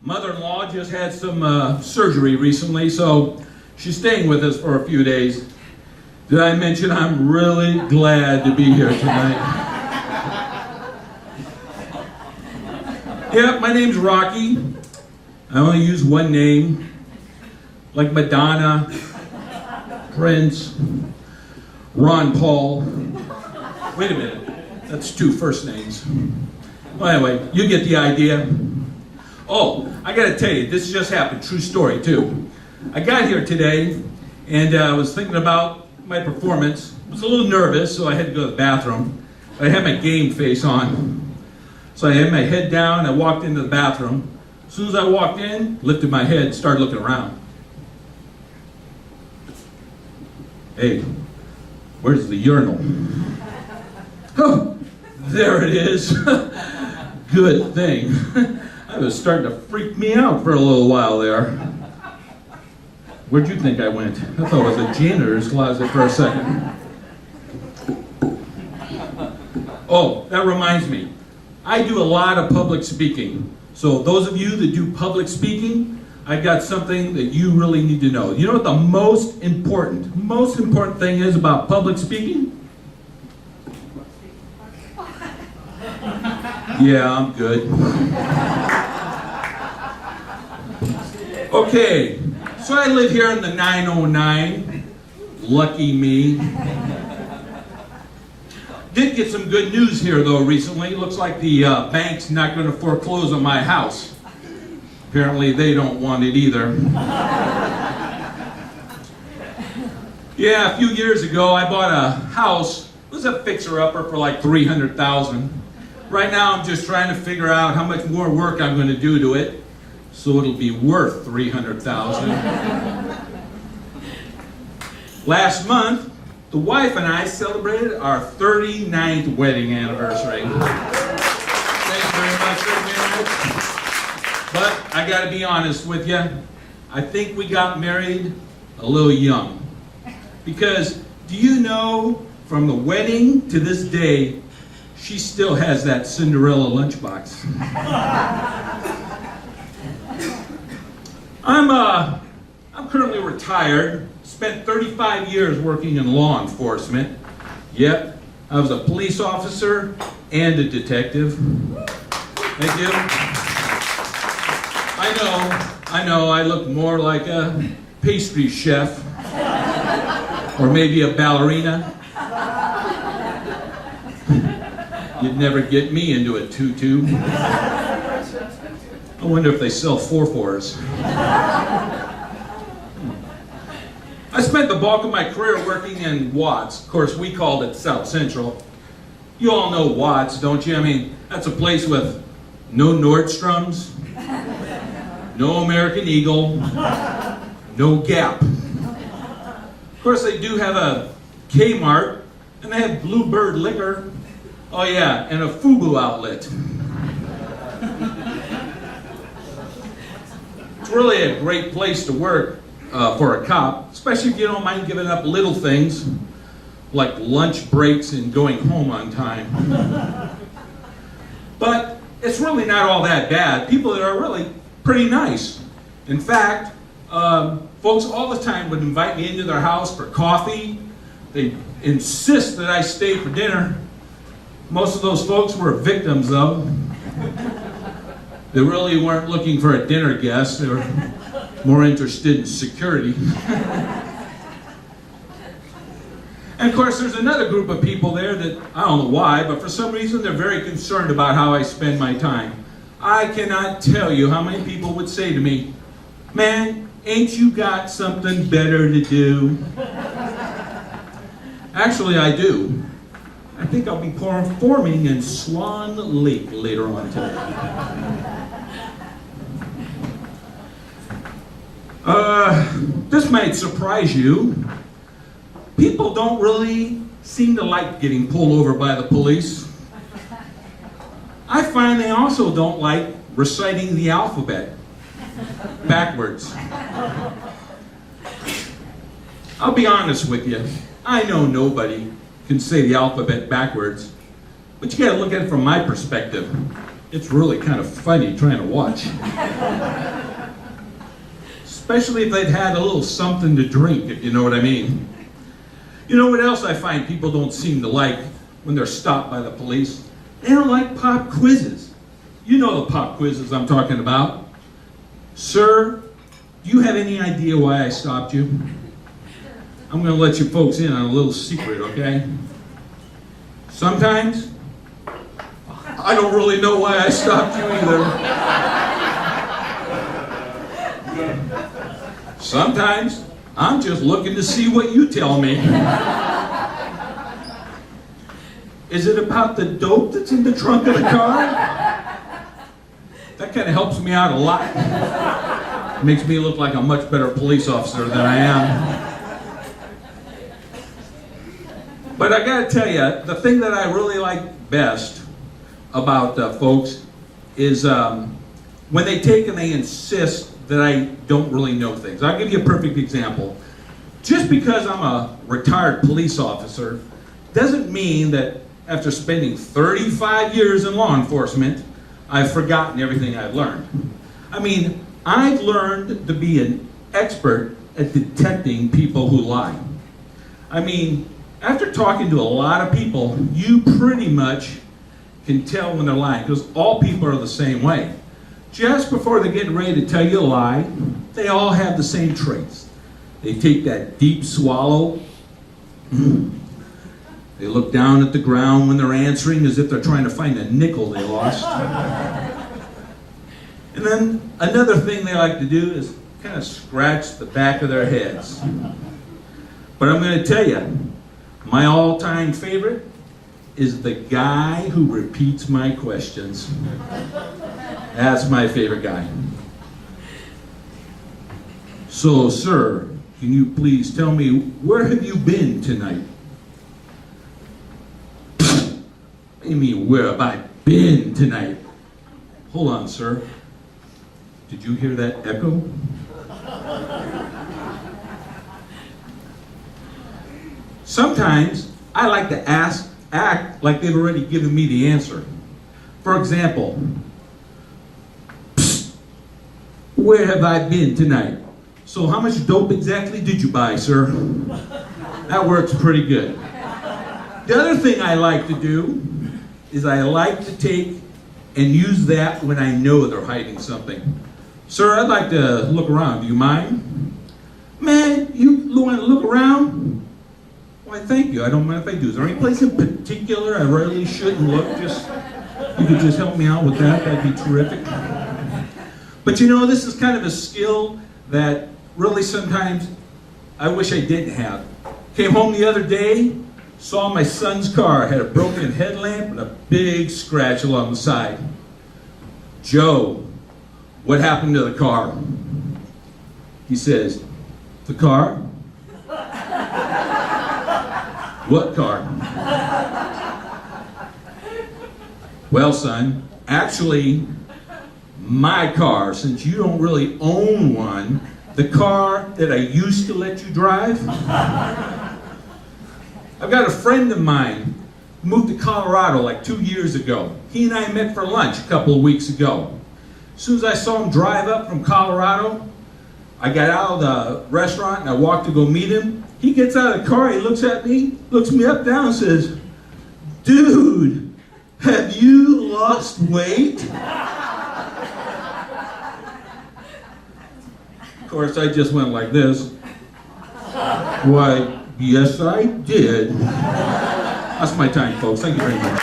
Mother-in-law just had some surgery recently, so she's staying with us for a few days. Did I mention I'm really glad to be here tonight? Yeah, my name's Rocky. I only use one name, like Madonna, Prince, Ron Paul. Wait a minute, that's two first names. Well, anyway, you get the idea. Oh, I gotta tell you, this just happened, true story too. I got here today, and I was thinking about my performance. I was a little nervous, so I had to go to the bathroom. I had my game face on. So I had my head down, I walked into the bathroom. As soon as I walked in, lifted my head, started looking around. Hey, where's the urinal? Oh, there it is. Good thing. It was starting to freak me out for a little while there. Where'd you think I went? I thought it was a janitor's closet for a second. Oh, that reminds me. I do a lot of public speaking. So those of you that do public speaking, I got something that you really need to know. You know what the most important thing is about public speaking? Yeah, I'm good. Okay, so I live here in the 909. Lucky me. Did get some good news here though recently. Looks like the bank's not going to foreclose on my house. Apparently they don't want it either. Yeah, a few years ago I bought a house. It was a fixer-upper for like $300,000. Right now I'm just trying to figure out how much more work I'm going to do to it so it'll be worth $300,000. Last month, the wife and I celebrated our 39th wedding anniversary. Thanks very much, but I gotta be honest with you, I think we got married a little young. Because do you know, from the wedding to this day, she still has that Cinderella lunchbox. I'm currently retired. Spent 35 years working in law enforcement. Yep, I was a police officer and a detective. Thank you. I know, I look more like a pastry chef. Or maybe a ballerina. You'd never get me into a tutu. I wonder if they sell 4-4s. I spent the bulk of my career working in Watts. Of course, we called it South Central. You all know Watts, don't you? I mean, that's a place with no Nordstroms, no American Eagle, no Gap. Of course, they do have a Kmart, and they have Bluebird Liquor. Oh yeah, and a FUBU outlet. It's really a great place to work for a cop, especially if you don't mind giving up little things like lunch breaks and going home on time. But it's really not all that bad. People that are really pretty nice. In fact, folks all the time would invite me into their house for coffee. They insist that I stay for dinner. Most of those folks were victims of. They really weren't looking for a dinner guest. They were more interested in security. And of course, there's another group of people there that, I don't know why, but for some reason they're very concerned about how I spend my time. I cannot tell you how many people would say to me, "Man, ain't you got something better to do?" Actually, I do. I think I'll be performing in Swan Lake later on today. This might surprise you. People don't really seem to like getting pulled over by the police. I find they also don't like reciting the alphabet backwards. I'll be honest with you. I know nobody can say the alphabet backwards, but you gotta look at it from my perspective. it's really kind of funny trying to watch. Especially if they've had a little something to drink, if you know what I mean. You know what else I find people don't seem to like when they're stopped by the police? They don't like pop quizzes. You know the pop quizzes I'm talking about. Sir, do you have any idea why I stopped you? I'm going to let you folks in on a little secret, okay? Sometimes, I don't really know why I stopped you either. Sometimes, I'm just looking to see what you tell me. Is it about the dope that's in the trunk of the car? That kind of helps me out a lot. Makes me look like a much better police officer than I am. But I gotta tell you, the thing that I really like best about folks is when they take and they insist that I don't really know things. I'll give you a perfect example. Just because I'm a retired police officer doesn't mean that after spending 35 years in law enforcement, I've forgotten everything I've learned. I mean, I've learned to be an expert at detecting people who lie. I mean, after talking to a lot of people, you pretty much can tell when they're lying, because all people are the same way. Just before they're getting ready to tell you a lie, they all have the same traits. They take that deep swallow. They look down at the ground when they're answering as if they're trying to find a nickel they lost. And then another thing they like to do is kind of scratch the back of their heads. But I'm going to tell you, my all-time favorite is the guy who repeats my questions. That's my favorite guy. So, sir, can you please tell me, where have you been tonight? What do you mean, where have I been tonight? Hold on, sir. Did you hear that echo? Sometimes I like to act like they've already given me the answer. For example, where have I been tonight? So how much dope exactly did you buy, sir? That works pretty good. The other thing I like to do is I like to take and use that when I know they're hiding something. Sir, I'd like to look around. Do you mind? Man, you want to look around? Why, thank you. I don't mind if I do. Is there any place in particular I really shouldn't look? You could just help me out with that. That'd be terrific. But you know, this is kind of a skill that really sometimes I wish I didn't have. Came home the other day, saw my son's car, had a broken headlamp and a big scratch along the side. Joe, what happened to the car? He says, the car? What car? Well, son, actually, my car, since you don't really own one, the car that I used to let you drive. I've got a friend of mine who moved to Colorado like 2 years ago. He and I met for lunch a couple of weeks ago. As soon as I saw him drive up from Colorado, I got out of the restaurant and I walked to go meet him. He gets out of the car, he looks at me, looks me up, down, and says, dude, have you lost weight? Of course, I just went like this. Why, yes, I did. That's my time, folks. Thank you very much.